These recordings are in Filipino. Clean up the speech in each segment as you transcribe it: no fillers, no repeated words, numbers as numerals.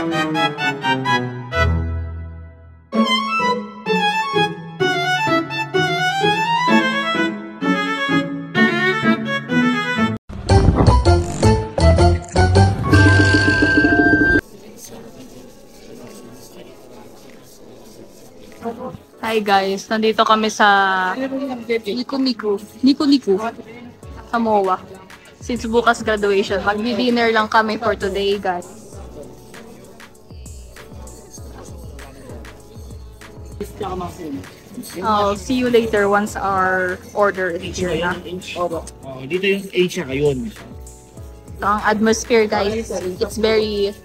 Hi guys, nandito kami sa Niku sa MOA. Since bukas graduation, magdi-dinner lang kami for today guys. I'll see you later once our order is here na. Dito yung Asia ngayon. So, ang atmosphere guys, it's very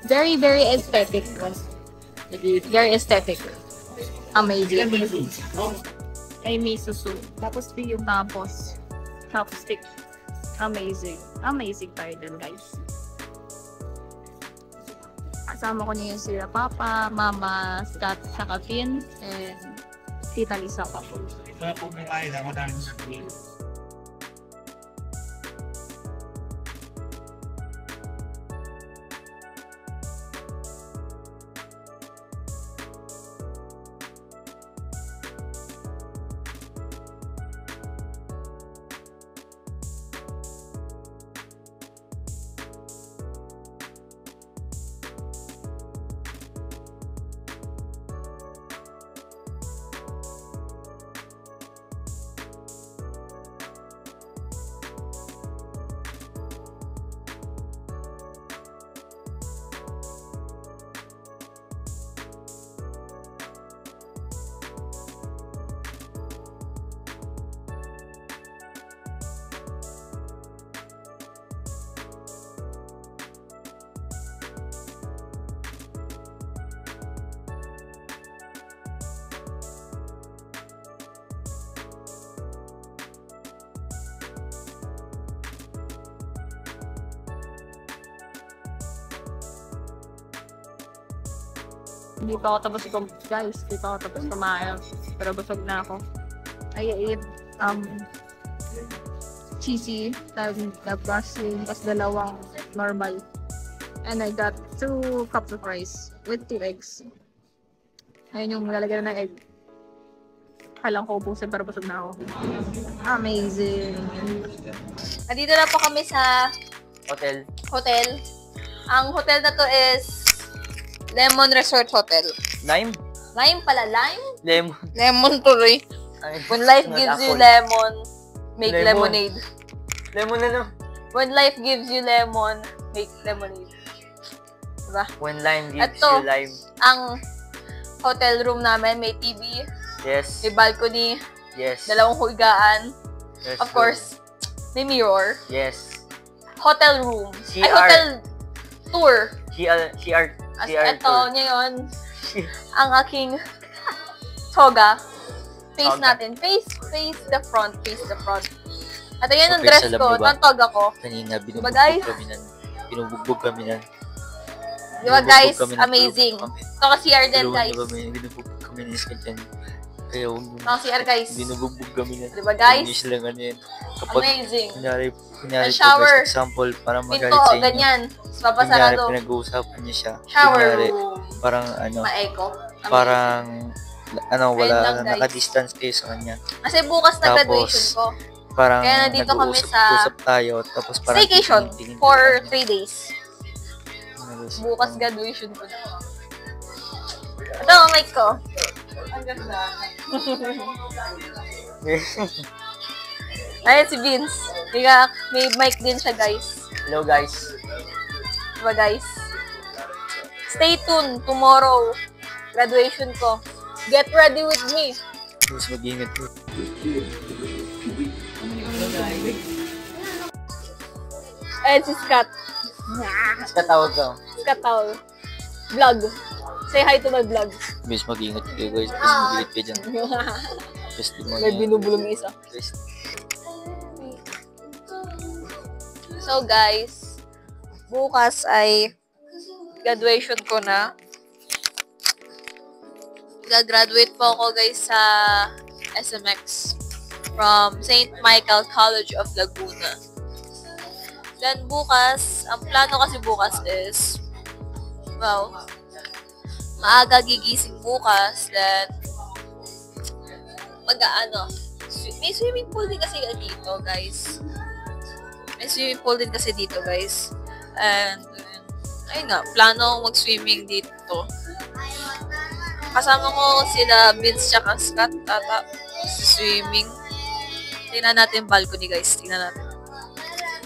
aesthetic. Very aesthetic. Amazing. Ay, miso soup. Tapos yung chopstick. Amazing. Amazing tayo dun, guys. Kasama ko niya yung sila Papa, Mama, Scott, saka Finn, and Tita Lisa pa po. Kaya po may kain ako dahil sa Hindi pa ako tapos guys. Hindi pa ako tapos kumain. Pero busog na ako. I ate cheesy, tapos dalawang normal. And I got 2 cups of rice with 2 eggs. Ayun yung lalagyan ng egg. Kailang ko ubusin pero busog na ako. Amazing! Nandito na po kami sa hotel. Ang hotel na to is Lemon Resort Hotel. Lime? Lime pala, lime? Lemon. Lemon tuloy. When life gives you lemon, make lemonade. Lemon ano? When life gives you lemon, make lemonade. Diba? When lime gives Ato, you lime. Ang hotel room namin, may TV, Yes. may balcony, Yes. 2 higaan. Yes. Of course, may mirror. Yes. Hotel room. CR. Ay, hotel tour. CR Ito, tour. ngayon, ang aking toga. Face Toga. natin. Face the front. At ayan ang Okay, dress alam ko. mo ba? Ang toga ko. Kanina, Diba, guys? binubugbog kami nan. Diba guys? Binubugbog kami ng Amazing. tulog kami. Ito kasi CR din guys. Binubugbog kami ng sketchan. Kaya huwag mo. Ito CR guys. Binubugbog kami nan. Diba guys? English lang ano yan. Kapag, Amazing. kunyari Ang po shower. guys, example, para magalit Pinto, sa inyo. ganyan. Kunyari, Papasarado. pinag-uusapan niya siya. Shower Kunyari, room. parang ano, Ma-echo. Amazing. parang Ayun lang, wala guys. naka-distance kayo sa kanya. Kasi bukas na Tapos, graduation ko. Parang Kaya nandito kami sa nag-uusap tayo, tapos parang Staycation tingin-tingin for tayo. 3 days. Nag-uusap Bukas tayo. graduation ko na. Ito ang mic ko. Ang ganda. Ayun si Vince. May mic din siya guys. Hello guys. Diba guys? Stay tuned. Tomorrow, graduation ko. Get ready with me. Mas mag-ingat po. Ayun si Scott. Katawag ka. Scott Towel. Vlog. Say hi to my vlog. Mas mag-ingat kayo guys. Mas mag-ingat kayo dyan. Best di mo May binubulong isa. Best. So guys, bukas ay graduation ko na. Gagraduate po ako guys sa SMX from St. Michael College of Laguna. Then bukas, ang plano kasi bukas is well, maaga gigising bukas, then may swimming pool din kasi dito, guys. May swimming pool din kasi dito, guys. And, ayun nga, plano mag-swimming dito. Kasama ko sila Vince tsaka Scott ata sa swimming. Tingnan natin balcony, guys. Tingnan natin.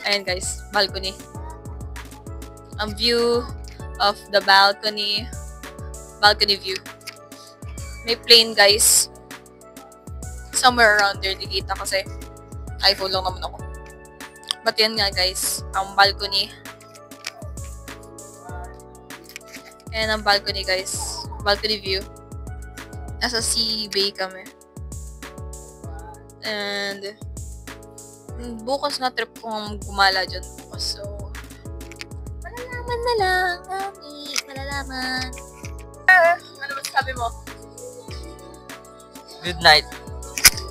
Ayan, guys. Balcony. Ang view of the balcony. Balcony view. May plane, guys. Somewhere around there. Di kita kasi iPhone lang naman ako. But yan nga, guys. Ang balcony. Ayan ang balcony, guys. Balcony view. Nasa Sea Bay kami. And bukas na trip kong gumala dyan bukas. So, malalaman na lang kami. Malalaman. Ano ba sabi mo? Good night.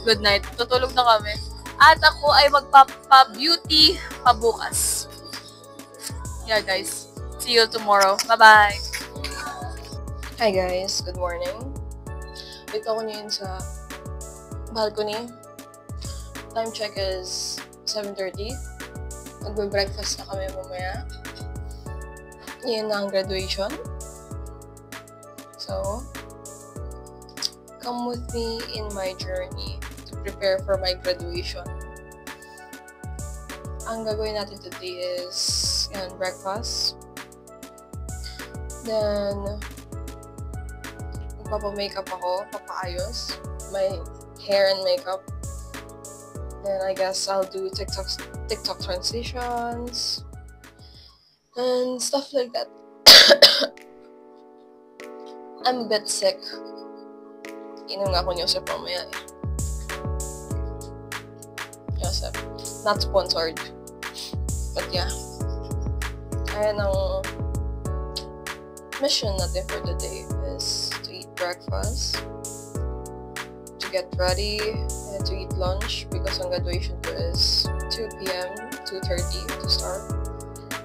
Good night. Tutulog na kami. At ako ay magpapa-beauty pabukas. Yeah, guys. See you tomorrow. Bye-bye! Hi guys, good morning. Dito ako ngayon sa balcony. Time check is 7:30. Magbe-breakfast na kami mamaya. Yan na ang graduation. So, come with me in my journey to prepare for my graduation. Ang gagawin natin today is breakfast. Then, magpapa-makeup ako, papaayos my hair and makeup. Then I guess I'll do TikTok transitions and stuff like that. I'm a bit sick. Inom nga ako Yosef mamaya eh. Yosef. Not sponsored. But yeah. Ayan ang mission natin for the day is to eat breakfast, to get ready, and to eat lunch because ang graduation ko is 2 p.m., 2:30 to start.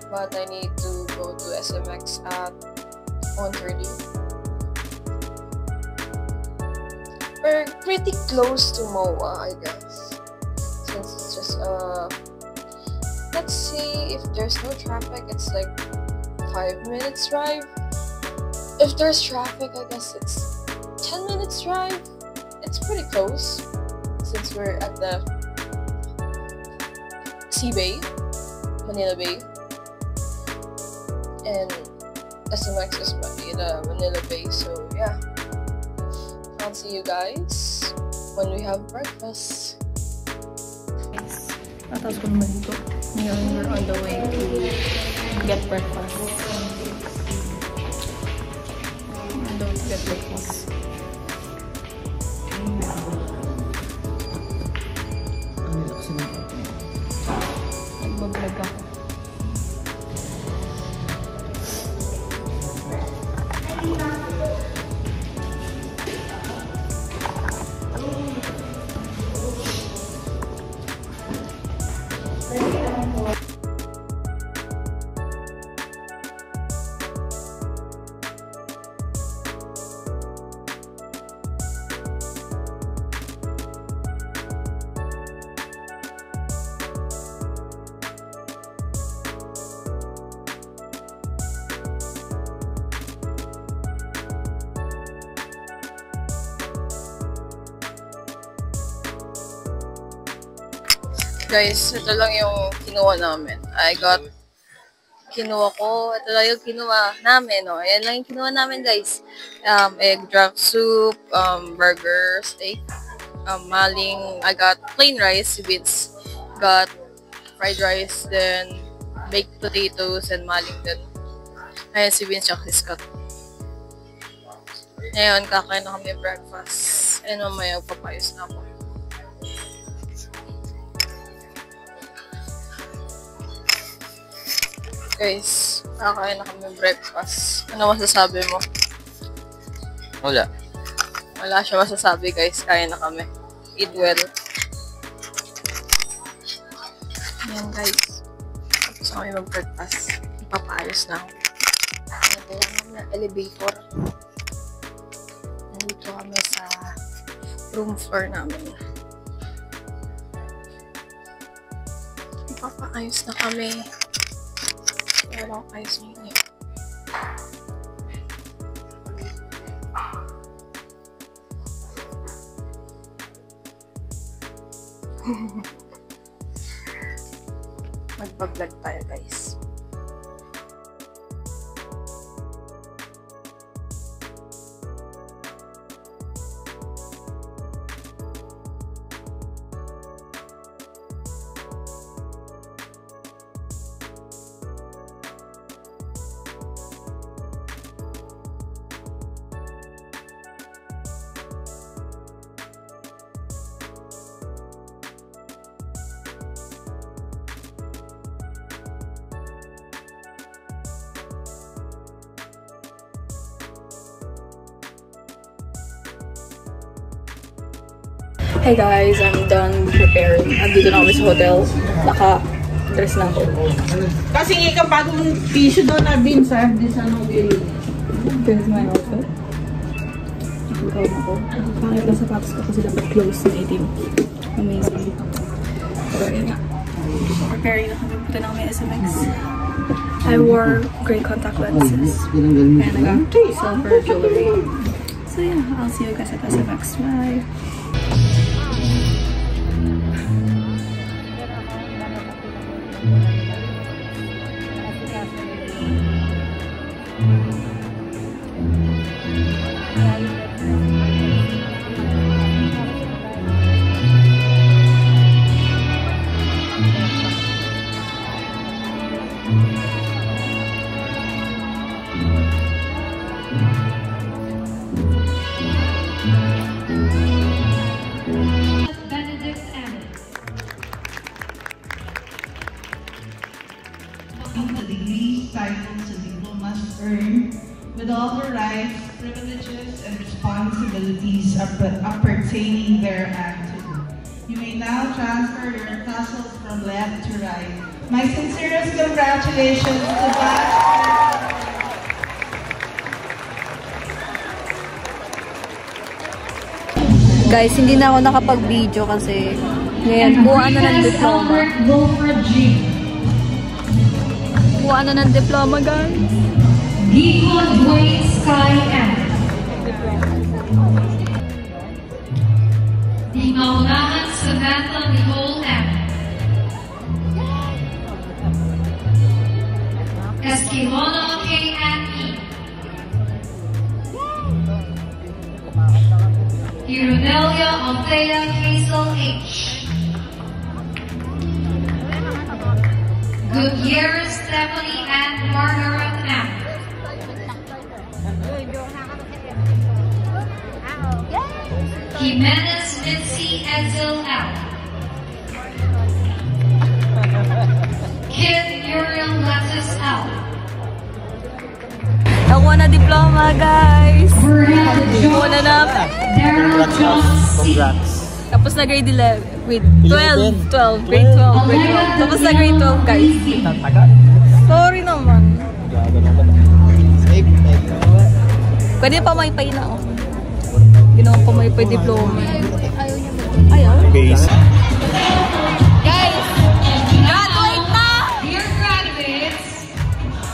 But I need to go to SMX at 1:30. We're pretty close to MOA, I guess. Since it's just, let's see, if there's no traffic, it's like 5 minutes drive. If there's traffic, I guess it's 10 minutes drive. It's pretty close since we're at the Sea Bay, Manila Bay. And SMX is Manila Bay, so yeah. I'll see you guys when we have breakfast. Tapos ko naman dito. Ngayon, we're on the way to get breakfast. Don't get breakfast. Nagbablog ako. Guys, ito lang yung kinuha namin. Kinuha ko. Ito lang yung kinuha namin. Oh. Ayan lang yung kinuha namin, guys. Egg drop soup, burger, steak, maling. I got plain rice. Si Vince got fried rice, then baked potatoes, and maling din. Ayan si Vince at si Scott. Ngayon, kakain na kami breakfast. And mamaya, papayos na ako. Guys, kakain na kami breakfast. Ano masasabi mo? Wala. Wala siya masasabi, guys. Kain na kami. Eat well. Ayan, guys. Tapos kami mag-breakfast. Ipapaayos na ako. kailangan na elevator. Nandito kami sa room floor namin. Papaayos na kami. Wala akong ayos na yun eh. Magpa-vlog tayo guys. Hey guys, I'm done preparing. Andito na kami sa hotel. Naka-dress na ako. Kasi ikaw bagong tissue doon na beans ha. Di sana ako gilid. This is my outfit. Ikaw na ako. Pangit na sapatos ko kasi dapat close na itim. Amazing. Pero yun nga. Preparing na kami. Punta na kami SMX. I wore gray contact lenses. And I got silver jewelry. So yeah, I'll see you guys at SMX. Bye! The degrees, titles, and diplomas earned with all the rights, privileges, and responsibilities appertaining thereunto. You may now transfer your tassels from left to right. My sincerest congratulations to Batch. Guys, hindi na ako nakapag-video kasi ngayon, buwan na ng diploma. Buwan na ng diploma, guys. Deacon Dwayne Sky M. Di Maunahan Samantha Nicole M. Esquilono K.N.E. Irunelia Althea Hazel H. Gutierrez Stephanie and Margaret M. Jimenez Mitzi Edsel L. Kid Muriel Lettuce L. Nakuha na diploma, guys. Brad Nakuha na na. Daryl John C. Tapos na grade 11. Wait, 12. Grade 12. Tapos na grade 12, guys. Sorry naman. Pwede pa may pay na ako. Ginawa pa may pay diploma. Ayaw. Base. Guys! Graduate na! Dear graduates,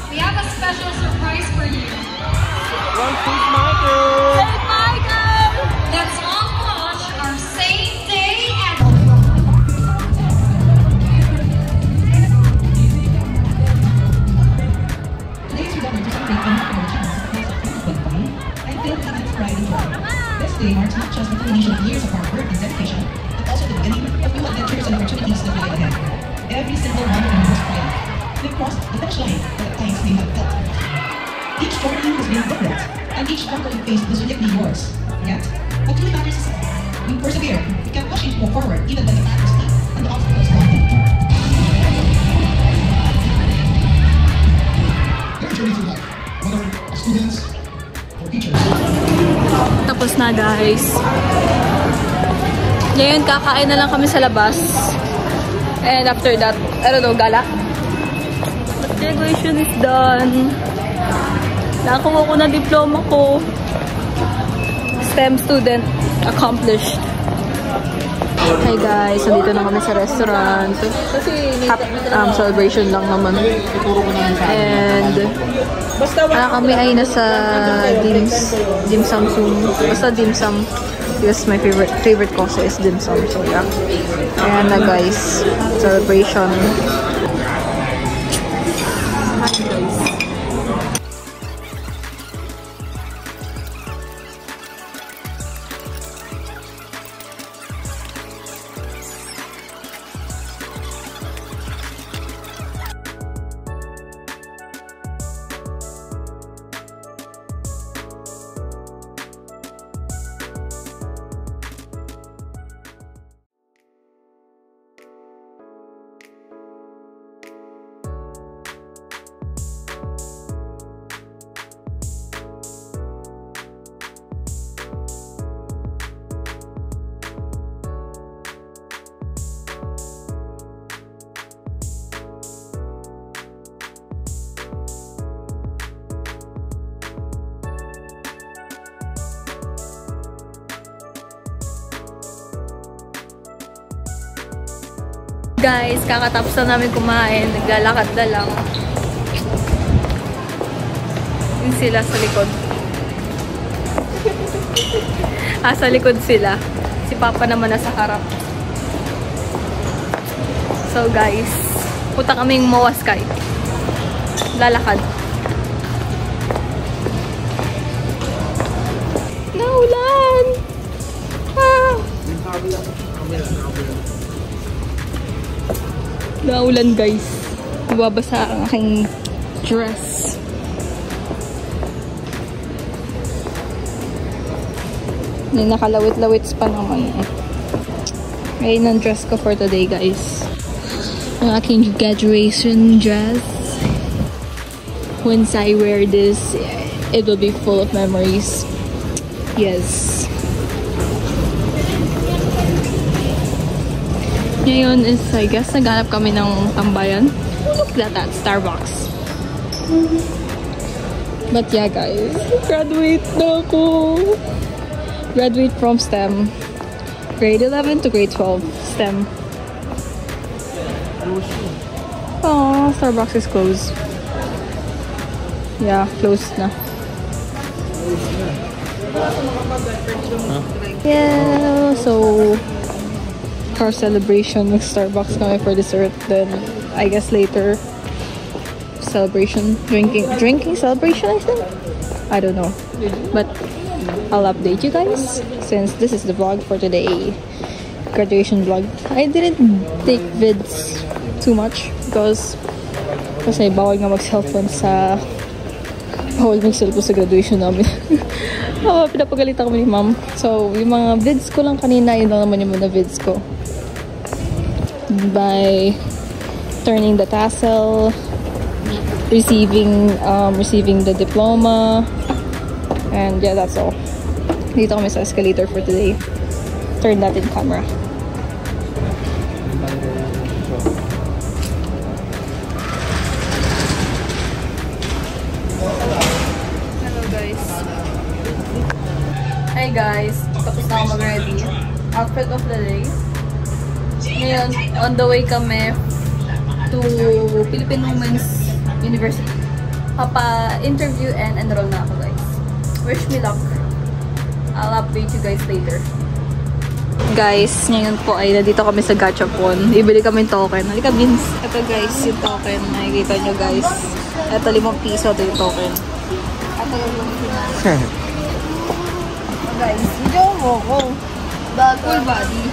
we have a special surprise for you. St. Michael! St. Michael! Let's all watch our same day and Today's recording is a I feel that it's pride and joy. This day marks not just the culmination of years of hard work and dedication, but also the beginning of new adventures and opportunities that lie ahead. Every single one of them was pride. They've crossed the finish line for the times they have felt. Each journey has been different, and each struggle you faced was uniquely yours. Yet, what truly matters is we persevere, we can push each move forward even when the path is steep and the obstacles daunting. Their journey through life, whether students or teachers. Tapos na, guys. Ngayon, kakain na lang kami sa labas. And after that, I don't know, gala. But graduation is done. Nakakuha ko na diploma ko. STEM student accomplished. Hi guys, so dito na kami sa restaurant. Celebration lang naman. And kami ay nasa dim sum soon. Basta dim sum. Because my favorite course is dim sum. So yeah. Ayan na guys. Celebration. Guys, kakatapos na namin kumain. Naglalakad na lang. Yung sila sa likod. Sa likod sila. Si Papa naman nasa harap. So guys, punta kaming Mawaskay. Lalakad. Naulan! Naulan guys. Nababasa ang aking dress. May nakalawit-lawits pa naman. Ngayon ang dress ko for today guys. Ang aking graduation dress. Once I wear this, it will be full of memories. Yes. Ngayon is, I guess, naghanap kami ng tambayan. Look at that, Starbucks. But yeah, guys, graduate na ako. Graduate from STEM. Grade 11 to grade 12, STEM. Oh, Starbucks is closed. Yeah, closed na. Yeah, so for celebration with Starbucks kami for dessert, then I guess later celebration, drinking celebration, I think. I don't know, but I'll update you guys since this is the vlog for today, graduation vlog. I didn't take vids too much because kasi bawal nga mag-cellphone sa graduation namin. Pinapagalitan kami ni ma'am. So yung mga vids ko lang kanina, yun lang naman yung mga vids ko. By turning the tassel, receiving the diploma, and yeah, that's all. Dito kami sa escalator for today. Turn natin camera. Hello guys. Hi guys, tapos na ako mag-ready. Outfit of the day. Ngayon, on the way kami to Philippine Women's University. Papa-interview and enroll na ako guys. Wish me luck. I'll update you guys later. Guys, ngayon po ay nandito kami sa Gachapon. Ibili kami token. Halika Vince. Ito guys, yung token. Nakikita nyo guys. Ito 5 piso. Ito yung token. Ito yung pinag. Guys, video mo ko. Full body.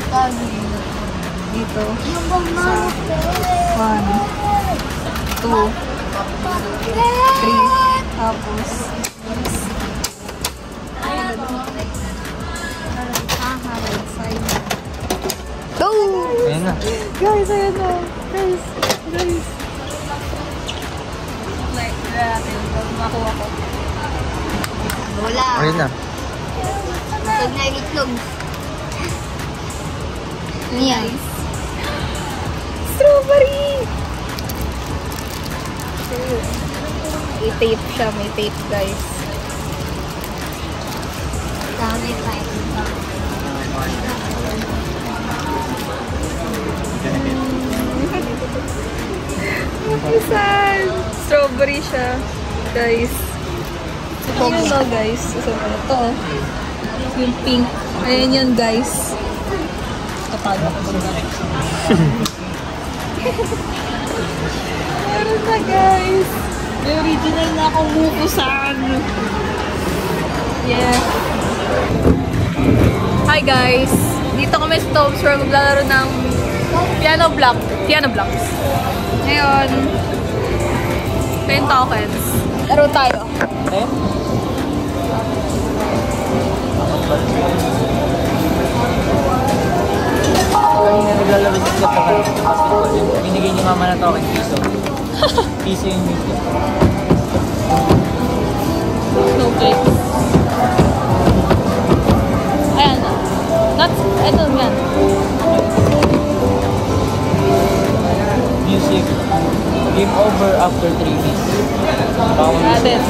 Dito. Sa 1, 2, 3. Tapos go! Ayan na. Guys, ayan na. Guys. Like, natin. Makuha ko. Wala. Ayan na. Itlog na itlog. Yan. Strawberry! May tape siya. May tape, guys. Dami tayo. Isan! Strawberry siya, guys. Ayan o, guys. Ito. Yung pink. Ayan yun, guys. Kapag ako ba? Meron na, guys. May original na akong mukusan. Yeah. Hi, guys. Dito kami sa Tomes World. Maglalaro ng piano blocks. Ngayon, 10 tokens. Laro tayo. Kanina naglalaro sa basketball. Binigay ni mama na token, piso. Piso yung music. No clicks. Ayan. Ito yan. Music. Game over after 3 weeks. Natin.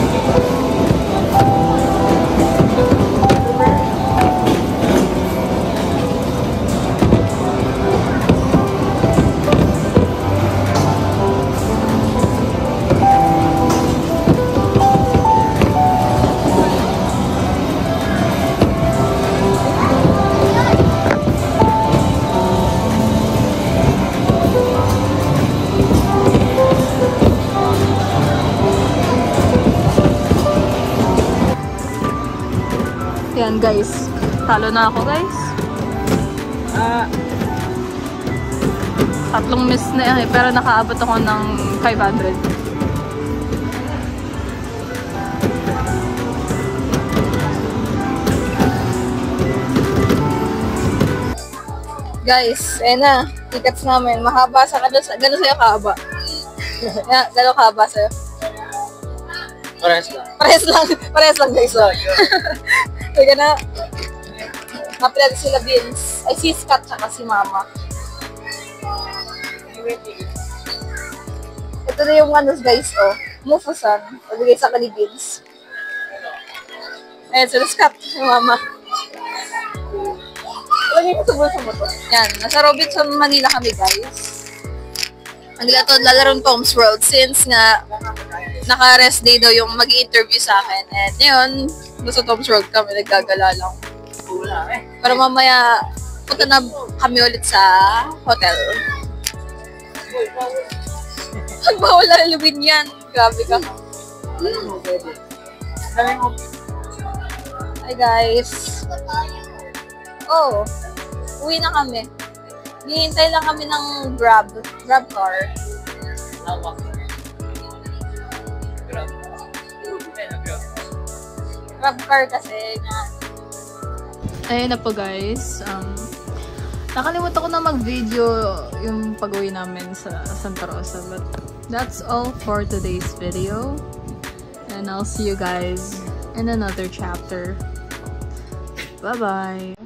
Yan, guys. Talo na ako, guys. 3 miss na pero nakaabot ako ng 500. Guys, ayan na. Tickets namin. Mahaba sa gano'n sa'yo kahaba? Gano'n kahaba sa'yo? Parehas lang. Parehas lang, guys. Kaya na, mapilad sila Vince. Ay, si Scott tsaka si Mama. Ito na yung ano, guys, oh. Mufusan. Pabigay sa kani Vince. Ayan, sila Scott, si Mama. Lagay ko sa bulsa mo to. Yan, nasa Robinson, Manila kami, guys. Manila to, lalarong Tomes World since nga naka-rest day daw yung mag-i-interview sa akin. And yun, nasa Tomes World kami, naggagala lang. Pero mamaya, punta na kami ulit sa hotel. Magbawal na Halloween yan. Grabe ka. Hi guys. Oh, uwi na kami. Hihintay lang kami ng Grab car. Grab car kasi nga. Ayun na po guys. Nakalimutan ko na mag-video yung pag-uwi namin sa Santa Rosa. But that's all for today's video. And I'll see you guys in another chapter. Bye-bye!